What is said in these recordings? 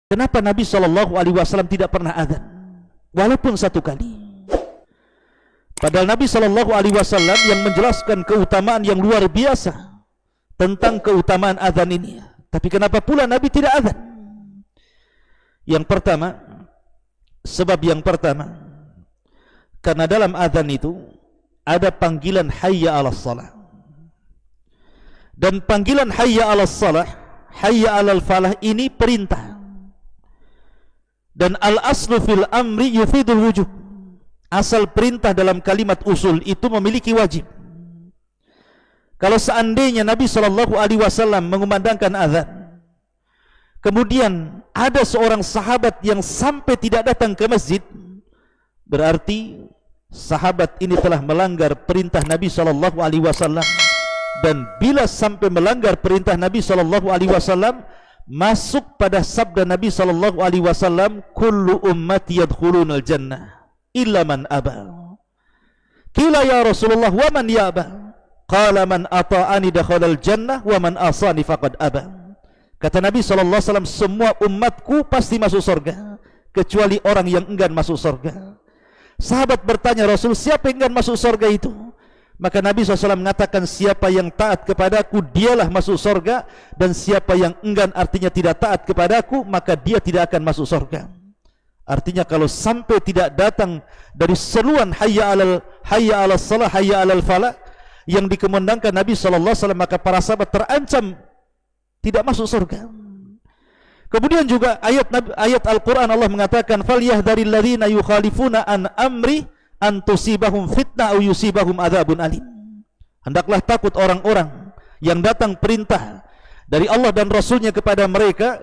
Kenapa Nabi SAW tidak pernah azan? Walaupun satu kali. Padahal Nabi SAW yang menjelaskan keutamaan yang luar biasa tentang keutamaan azan ini. Tapi kenapa pula Nabi tidak azan? Yang pertama, sebab yang pertama, karena dalam azan itu ada panggilan hayya 'alas shalah. Dan panggilan hayya 'alas shalah, hayya 'alal falah ini perintah. Dan al-aslu fil amri yufidul wujub. Asal perintah dalam kalimat usul itu memiliki wajib. Kalau seandainya Nabi SAW mengumandangkan azan, kemudian ada seorang sahabat yang sampai tidak datang ke masjid, berarti sahabat ini telah melanggar perintah Nabi SAW. Dan bila sampai melanggar perintah Nabi SAW, masuk pada sabda Nabi SAW, kullu ummati yadkhulunal jannah illa man aba. Qila ya Rasulullah wa man yaba? Qala man ata'ani dakhalal jannah wa man asani faqad aba. Kata Nabi SAW, semua umatku pasti masuk surga kecuali orang yang enggan masuk surga. Sahabat bertanya, Rasul, siapa yang enggan masuk surga itu? Maka Nabi SAW mengatakan, siapa yang taat kepadaku dialah masuk surga, dan siapa yang enggan artinya tidak taat kepadaku, maka dia tidak akan masuk surga. Artinya kalau sampai tidak datang dari seruan hayya 'alal shalah, hayya 'alal falah yang dikumandangkan Nabi SAW, maka para sahabat terancam tidak masuk surga. Kemudian juga ayat Al-Quran Allah mengatakan, falyahdharil ladzina yukhalifuna an amri an tusibahum fitnah aw yusibahum adzabun alim. Hendaklah takut orang-orang yang datang perintah dari Allah dan Rasulnya kepada mereka,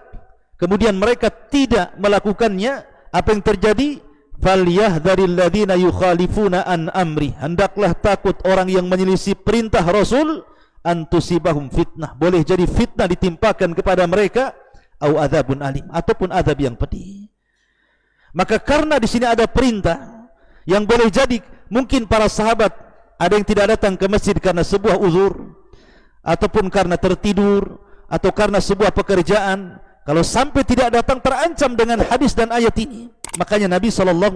kemudian mereka tidak melakukannya, apa yang terjadi? Falyahdharil ladzina yukhalifuna an amri. Hendaklah takut orang yang menyelisih perintah Rasul, an tusibahum fitnah, boleh jadi fitnah ditimpakan kepada mereka, au adzabun alim, ataupun azab yang pedih. Maka karena di sini ada perintah yang boleh jadi mungkin para sahabat ada yang tidak datang ke masjid karena sebuah uzur, ataupun karena tertidur, atau karena sebuah pekerjaan. Kalau sampai tidak datang terancam dengan hadis dan ayat ini. Makanya Nabi SAW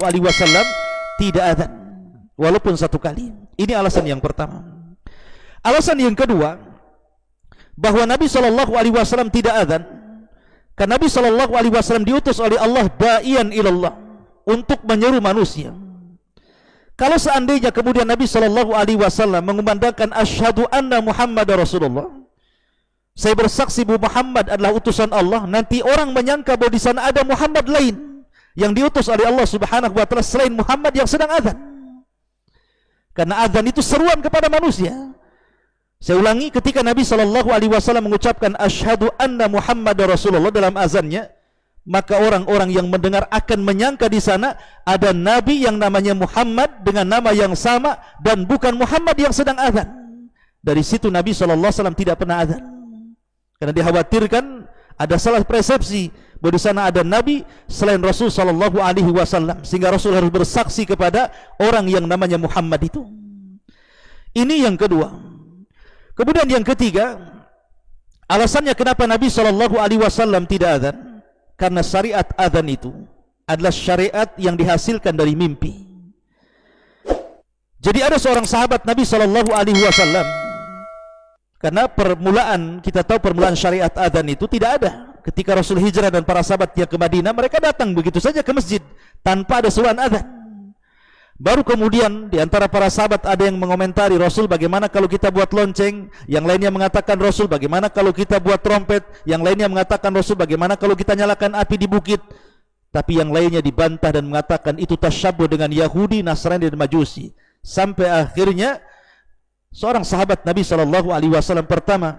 tidak azan walaupun satu kali. Ini alasan yang pertama. Alasan yang kedua, bahwa Nabi SAW tidak azan karena Nabi SAW diutus oleh Allah da'iyan ilallah, untuk menyeru manusia. Kalau seandainya kemudian Nabi SAW mengumandangkan asyhadu anna Muhammad Rasulullah, saya bersaksi bahwa Muhammad adalah utusan Allah, nanti orang menyangka bahwa di sana ada Muhammad lain yang diutus oleh Allah Subhanahu wa taala selain Muhammad yang sedang azan. Karena azan itu seruan kepada manusia. Saya ulangi, ketika Nabi SAW mengucapkan asyhadu anna Muhammad Rasulullah dalam azannya, maka orang-orang yang mendengar akan menyangka di sana ada Nabi yang namanya Muhammad dengan nama yang sama, dan bukan Muhammad yang sedang azan. Dari situ Nabi SAW tidak pernah azan, karena dikhawatirkan ada salah persepsi bahwa di sana ada Nabi selain Rasul SAW, sehingga Rasul harus bersaksi kepada orang yang namanya Muhammad itu. Ini yang kedua. Kemudian yang ketiga, alasannya kenapa Nabi SAW tidak azan, karena syariat azan itu adalah syariat yang dihasilkan dari mimpi. Jadi ada seorang sahabat Nabi SAW, karena permulaan, kita tahu permulaan syariat azan itu tidak ada. Ketika Rasul hijrah dan para sahabatnya ke Madinah, mereka datang begitu saja ke masjid tanpa ada seruan azan. Baru kemudian di antara para sahabat ada yang mengomentari, Rasul, bagaimana kalau kita buat lonceng? Yang lainnya mengatakan, Rasul, bagaimana kalau kita buat trompet? Yang lainnya mengatakan, Rasul, bagaimana kalau kita nyalakan api di bukit? Tapi yang lainnya dibantah dan mengatakan itu tasyabbuh dengan Yahudi, Nasrani dan Majusi. Sampai akhirnya seorang sahabat Nabi SAW, pertama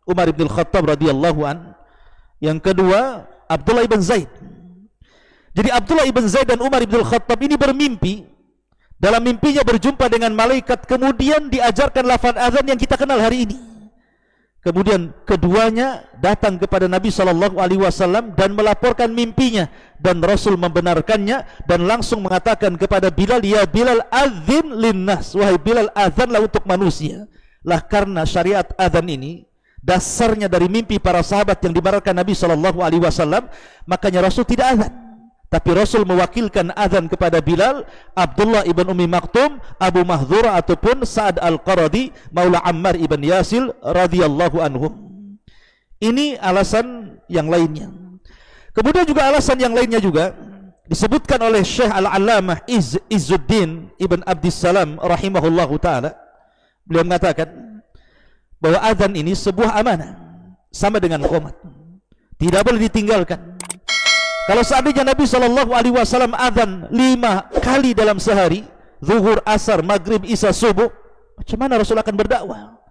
Umar bin Khattab radhiyallahu an, yang kedua Abdullah ibn Zaid. Jadi Abdullah ibn Zaid dan Umar bin Khattab ini bermimpi. Dalam mimpinya berjumpa dengan malaikat, kemudian diajarkan lafaz azan yang kita kenal hari ini. Kemudian keduanya datang kepada Nabi SAW dan melaporkan mimpinya, dan Rasul membenarkannya dan langsung mengatakan kepada Bilal, ya Bilal, adzin linnas, wahai Bilal, azanlah untuk manusia. Lah karena syariat azan ini dasarnya dari mimpi para sahabat yang dibenarkan Nabi SAW, makanya Rasul tidak azan, tapi Rasul mewakilkan azan kepada Bilal, Abdullah ibn Ummi Maktum, Abu Mahdzura ataupun Sa'ad al-Qaradi maula Ammar ibn Yasir radhiyallahu anhum. Ini alasan yang lainnya. Kemudian juga alasan yang lainnya juga disebutkan oleh Syekh Al-Allamah Izzuddin Ibn Abdissalam rahimahullahu ta'ala. Beliau mengatakan bahwa azan ini sebuah amanah, sama dengan qomat, tidak boleh ditinggalkan. Kalau seandainya Nabi SAW azan 5 kali dalam sehari, zuhur, asar, maghrib, isya, subuh, macam mana Rasul akan berdakwah?